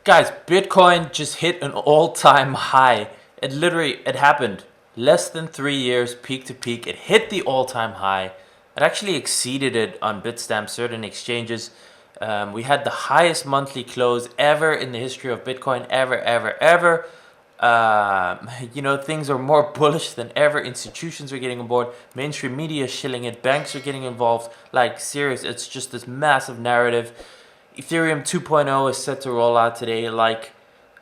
Guys, Bitcoin just hit an all-time high. It happened less than 3 years, peak to peak. It hit the all-time high. It actually exceeded it on Bitstamp, certain exchanges. We had the highest monthly close ever in the history of Bitcoin, ever. Things are more bullish than ever. Institutions are getting on board. Mainstream media is shilling it. Banks are getting involved. Like, serious, it's just this massive narrative. Ethereum 2.0 is set to roll out today. Like,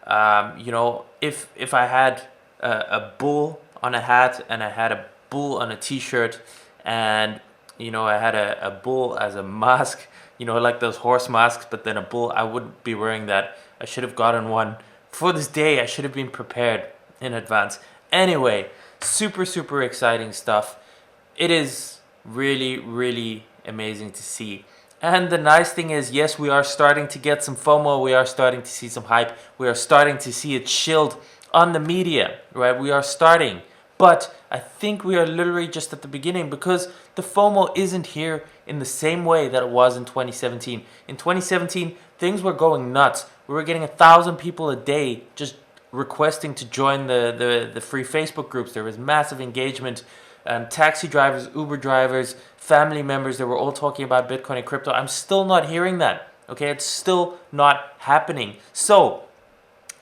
if I had a bull on a hat and I had a bull on a t-shirt and, I had a bull as a mask, like those horse masks, but then a bull, I wouldn't be wearing that. I should have gotten one for this day. I should have been prepared in advance. Anyway, super exciting stuff. It is really amazing to see. And the nice thing is, yes, we are starting to get some FOMO. We are starting to see some hype. We are starting to see it shilled on the media, right? We are starting. But I think we are literally just at the beginning, because the FOMO isn't here in the same way that it was in 2017. In 2017, things were going nuts. We were getting 1,000 people a day just requesting to join the free Facebook groups. There was massive engagement. Taxi drivers, Uber drivers, family members, they were all talking about Bitcoin and crypto. I'm still not hearing that. Okay, it's still not happening. So,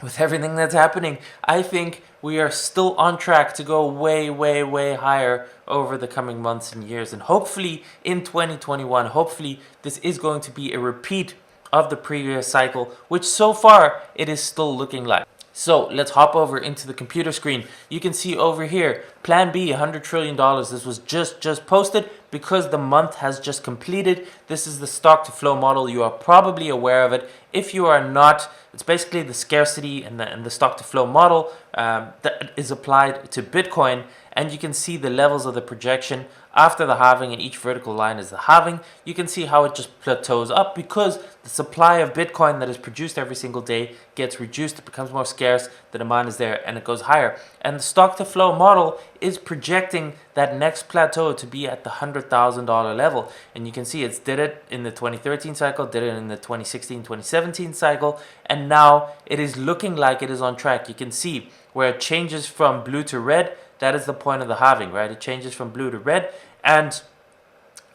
with everything that's happening, I think we are still on track to go way higher over the coming months and years. And hopefully in 2021, hopefully this is going to be a repeat of the previous cycle, which so far it is still looking like. So let's hop over into the computer screen. You can see over here, Plan B, $100 trillion. This was just posted because the month has just completed. This is the stock to flow model. You are probably aware of it. If you are not, it's basically the scarcity and the stock to flow model that is applied to Bitcoin. And you can see the levels of the projection after the halving, and each vertical line is the halving. You can see how it just plateaus up because the supply of Bitcoin that is produced every single day gets reduced. It becomes more scarce, the demand is there, and it goes higher. And the stock to flow model is projecting that next plateau to be at the $100,000 level. And you can see it's did it in the 2013 cycle, did it in the 2016, 2017 cycle, and now it is looking like it is on track. You can see where it changes from blue to red. That is the point of the halving, right? It changes from blue to red, and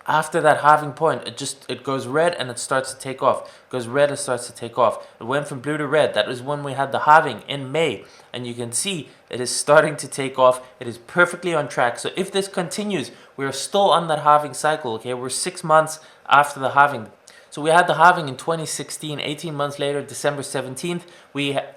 after that halving point, it goes red and it starts to take off. It goes red, it starts to take off. It went from blue to red. That is when we had the halving in May, and you can see it is starting to take off. It is perfectly on track. So if this continues, we are still on that halving cycle. Okay, we're 6 months after the halving. So we had the halving in 2016. 18 months later, December 17th,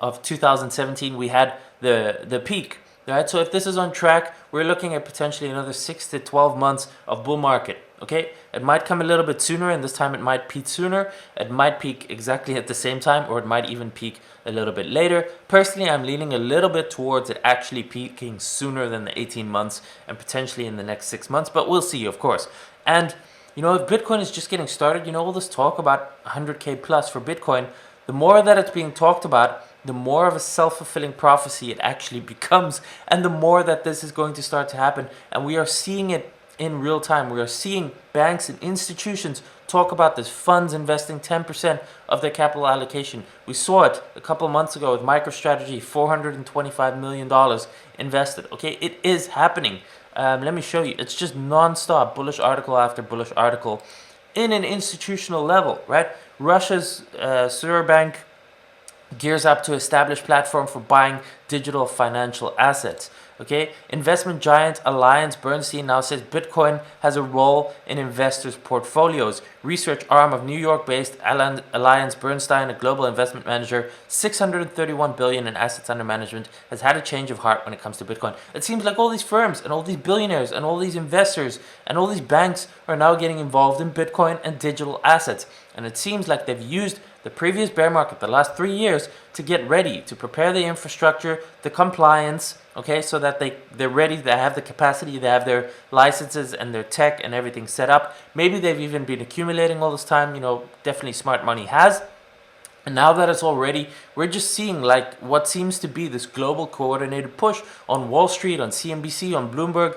of 2017, we had the peak. Right, so if this is on track, we're looking at potentially another 6 to 12 months of bull market. Okay, it might come a little bit sooner, and this time it might peak sooner. It might peak exactly at the same time, or it might even peak a little bit later. Personally, I'm leaning a little bit towards it actually peaking sooner than the 18 months and potentially in the next 6 months, but we'll see, of course. And if Bitcoin is just getting started, all this talk about 100K plus for Bitcoin, the more that it's being talked about, the more of a self-fulfilling prophecy it actually becomes, and the more that this is going to start to happen. And we are seeing it in real time. We are seeing banks and institutions talk about this, funds investing 10% of their capital allocation. We saw it a couple months ago with MicroStrategy, $425 million invested. Okay, it is happening. Let me show you. It's just non-stop, bullish article after bullish article in an institutional level, right? Russia's Sberbank gears up to establish platform for buying digital financial assets. Okay, investment giant AllianceBernstein now says Bitcoin has a role in investors' portfolios. Research arm of New York-based AllianceBernstein, a global investment manager, $631 billion in assets under management, has had a change of heart when it comes to Bitcoin. It seems like all these firms and all these billionaires and all these investors and all these banks are now getting involved in Bitcoin and digital assets. And it seems like they've used the previous bear market, the last 3 years, to get ready, to prepare the infrastructure, the compliance, okay, so that they're ready, they have the capacity, they have their licenses and their tech and everything set up. Maybe they've even been accumulating all this time, definitely smart money has. And now that it's all ready, we're just seeing like what seems to be this global coordinated push on Wall Street, on CNBC, on Bloomberg.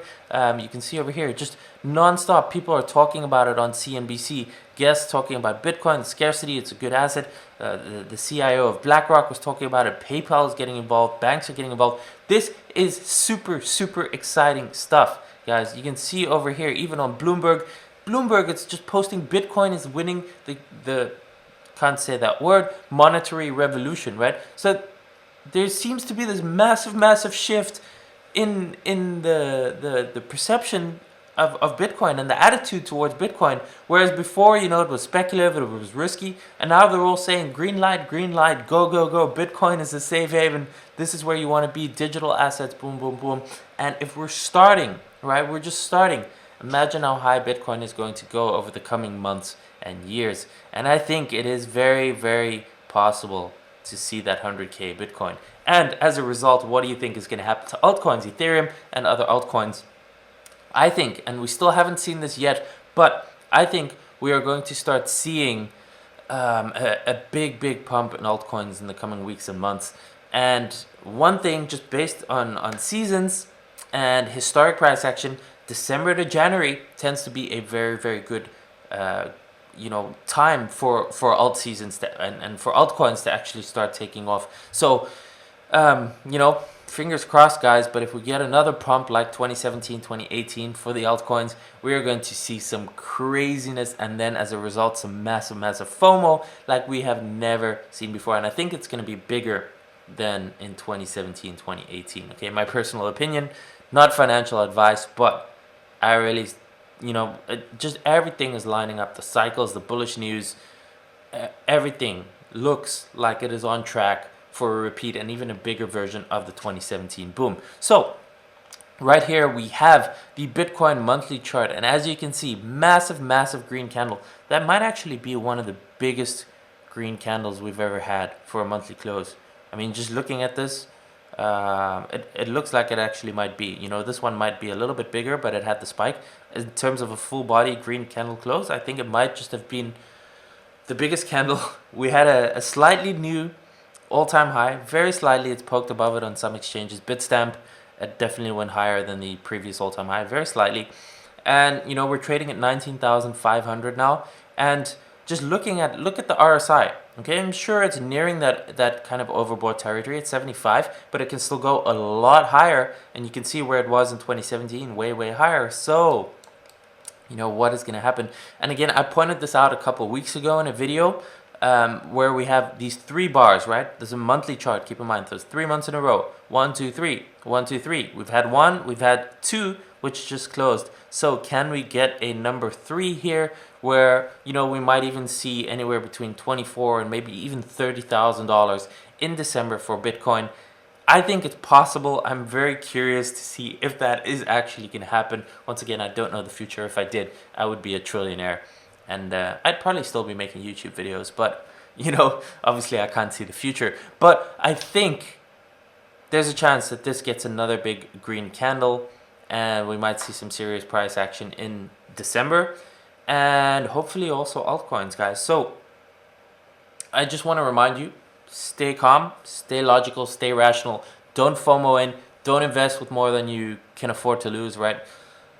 You can see over here, just nonstop. People are talking about it on CNBC. Guests talking about Bitcoin, scarcity, it's a good asset. The CIO of BlackRock was talking about it. PayPal is getting involved. Banks are getting involved. This is super, super exciting stuff, guys. You can see over here, even on Bloomberg. Bloomberg, it's just posting Bitcoin is winning the can't say that word, monetary revolution, right? So there seems to be this massive shift in the perception of Bitcoin and the attitude towards Bitcoin. Whereas before, it was speculative, it was risky, and now they're all saying green light, go. Bitcoin is a safe haven. This is where you want to be. Digital assets, boom, boom, boom. And if we're starting, right, we're just starting. Imagine how high Bitcoin is going to go over the coming months and years. And I think it is very, very possible to see that 100K Bitcoin. And as a result, what do you think is going to happen to altcoins, Ethereum and other altcoins? I think, and we still haven't seen this yet, but I think we are going to start seeing a big pump in altcoins in the coming weeks and months. And one thing, just based on seasons and historic price action, December to January tends to be a very, very good time for alt seasons and for altcoins to actually start taking off. So, fingers crossed, guys. But if we get another pump like 2017, 2018 for the altcoins, we are going to see some craziness, and then as a result, some massive FOMO like we have never seen before. And I think it's going to be bigger than in 2017, 2018. Okay, my personal opinion, not financial advice, but I really, just everything is lining up. The cycles, the bullish news, everything looks like it is on track for a repeat and even a bigger version of the 2017 boom. So right here we have the Bitcoin monthly chart, and as you can see, massive green candle. That might actually be one of the biggest green candles we've ever had for a monthly close. I mean, just looking at this, it looks like it actually might be. This one might be a little bit bigger, but it had the spike. In terms of a full body green candle close, I think it might just have been the biggest candle. We had a slightly new all-time high, very slightly. It's poked above it on some exchanges. Bitstamp, it definitely went higher than the previous all-time high, very slightly. And we're trading at 19,500 now. And just look at the RSI. Okay, I'm sure it's nearing that kind of overbought territory at 75, but it can still go a lot higher. And you can see where it was in 2017, way higher. So, what is going to happen? And again, I pointed this out a couple of weeks ago in a video where we have these 3 bars, right? There's a monthly chart. Keep in mind, there's 3 months in a row. 1, 2, 3. 1, 2, 3. We've had 1. We've had 2, which just closed. So can we get a number 3 here, where we might even see anywhere between $24,000 and maybe even $30,000 in December for Bitcoin? I think it's possible. I'm very curious to see if that is actually going to happen. Once again, I don't know the future. If I did, I would be a trillionaire. And I'd probably still be making YouTube videos. But, obviously I can't see the future. But I think there's a chance that this gets another big green candle. And we might see some serious price action in December. And hopefully also altcoins, guys. So I just want to remind you, stay calm, stay logical, stay rational. Don't FOMO in. Don't invest with more than you can afford to lose, right?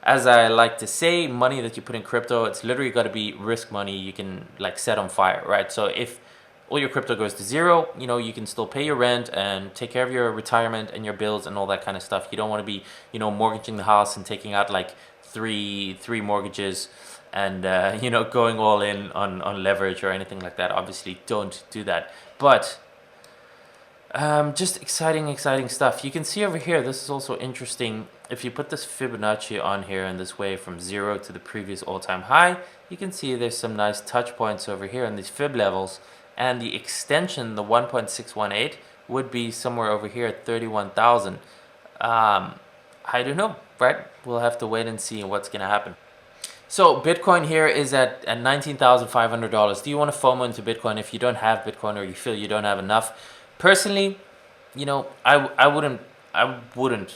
As I like to say, money that you put in crypto, it's literally got to be risk money you can set on fire, right? So if all your crypto goes to zero, you can still pay your rent and take care of your retirement and your bills and all that kind of stuff. You don't want to be, mortgaging the house and taking out like three mortgages and going all in on leverage or anything like that. Obviously, don't do that. But just exciting stuff. You can see over here, this is also interesting. If you put this Fibonacci on here in this way from 0 to the previous all-time high, you can see there's some nice touch points over here in these fib levels. And the extension, the 1.618, would be somewhere over here at 31,000. I don't know, right? We'll have to wait and see what's going to happen. So Bitcoin here is at $19,500. Do you want to FOMO into Bitcoin if you don't have Bitcoin or you feel you don't have enough? Personally, I wouldn't.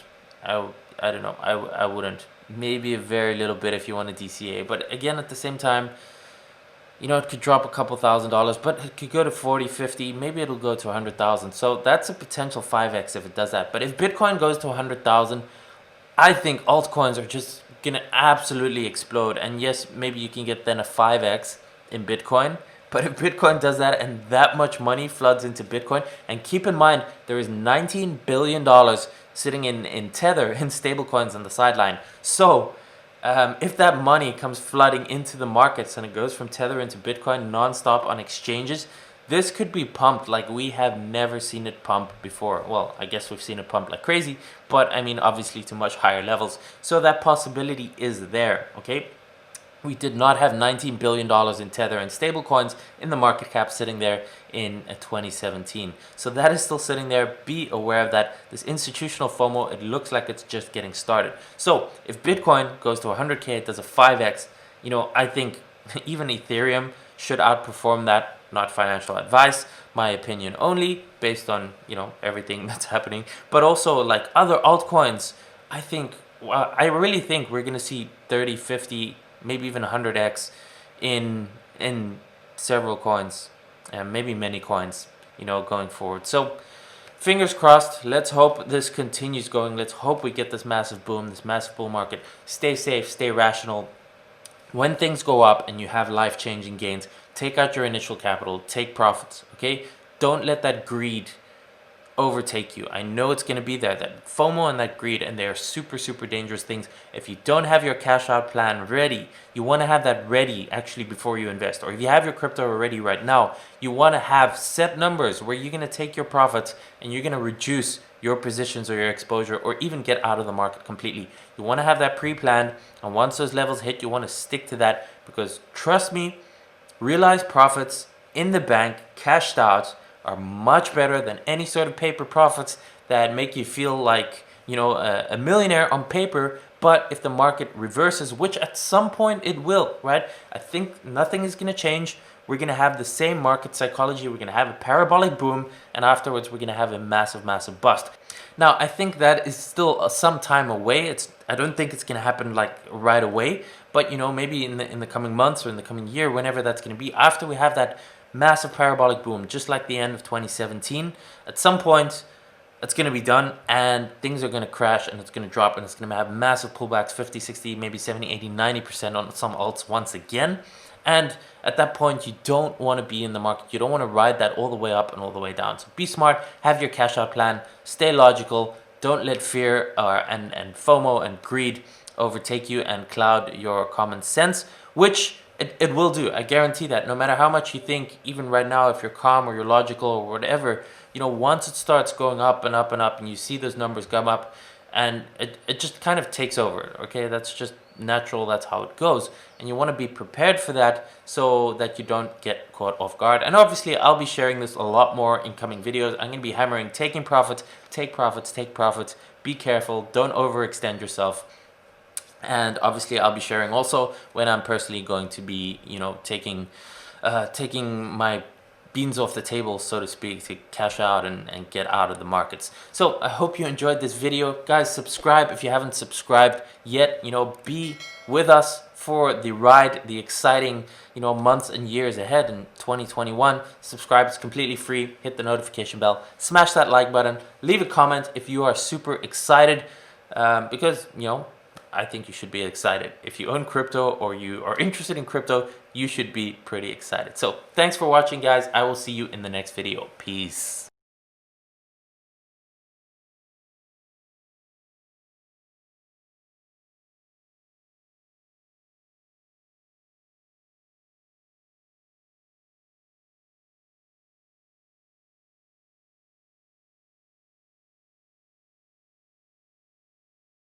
Maybe a very little bit if you want a DCA. But again, at the same time, you know, it could drop a couple $1,000s, but it could go to 40, 50, maybe it'll go to 100,000. So that's a potential 5x if it does that. But if Bitcoin goes to 100,000, I think altcoins are just gonna absolutely explode. And yes, maybe you can get then a 5x in Bitcoin. But if Bitcoin does that and that much money floods into Bitcoin, and keep in mind, there is $19 billion sitting in Tether, in stablecoins on the sideline. So if that money comes flooding into the markets and it goes from Tether into Bitcoin nonstop on exchanges, this could be pumped like we have never seen it pump before. Well, I guess we've seen it pump like crazy, but I mean, obviously to much higher levels. So that possibility is there, okay? We did not have $19 billion in Tether and stablecoins in the market cap sitting there in 2017. So that is still sitting there. Be aware of that. This institutional FOMO, it looks like it's just getting started. So if Bitcoin goes to 100K, it does a 5x, you know, I think even Ethereum should outperform that. Not financial advice, my opinion only, based on, you know, everything that's happening. But also like other altcoins, I think, well, I really think we're going to see 30, 50, maybe even 100x in several coins, and maybe many coins, you know, going forward. So fingers crossed. Let's hope this continues going. Let's hope we get this massive boom, this massive bull market. Stay safe, stay rational. When things go up and you have life-changing gains, take out your initial capital, take profits, okay? Don't let that greed overtake you. I know it's going to be there, that FOMO and that greed, and they are super, super dangerous things. If you don't have your cash out plan ready, you want to have that ready actually before you invest. Or if you have your crypto already right now, you want to have set numbers where you're going to take your profits and you're going to reduce your positions or your exposure, or even get out of the market completely. You want to have that pre-planned, and once those levels hit, you want to stick to that, because trust me, realized profits in the bank, cashed out, are much better than any sort of paper profits that make you feel like, you know, a millionaire on paper. But if the market reverses, which at some point it will, right? I think nothing is going to change. We're going to have the same market psychology. We're going to have a parabolic boom, and afterwards we're going to have a massive, massive bust. Now, I think that is still some time away. I don't think it's going to happen like right away, but you know, maybe in the coming months or in the coming year, whenever that's going to be, after we have that massive parabolic boom, just like the end of 2017, at some point it's going to be done and things are going to crash and it's going to drop and it's going to have massive pullbacks, 50, 60, maybe 70, 80, 90% on some alts once again. And at that point, you don't want to be in the market. You don't want to ride that all the way up and all the way down. So be smart, have your cash out plan, stay logical, don't let fear and FOMO and greed overtake you and cloud your common sense, which it will do. I guarantee that. No matter how much you think, even right now, if you're calm or you're logical or whatever, you know, once it starts going up and up and up and you see those numbers come up, and it just kind of takes over, okay? That's just natural, that's how it goes. And you want to be prepared for that so that you don't get caught off guard. And obviously, I'll be sharing this a lot more in coming videos. I'm going to be hammering taking profits, take profits, take profits. Be careful, don't overextend yourself. And obviously, I'll be sharing also when I'm personally going to be, you know, taking my beans off the table, so to speak, to cash out and get out of the markets. So I hope you enjoyed this video. Guys, subscribe if you haven't subscribed yet. You know, be with us for the ride, the exciting, you know, months and years ahead in 2021. Subscribe, it's completely free. Hit the notification bell, smash that like button, leave a comment if you are super excited, because, you know, I think you should be excited. If you own crypto or you are interested in crypto, you should be pretty excited. So thanks for watching, guys. I will see you in the next video. Peace.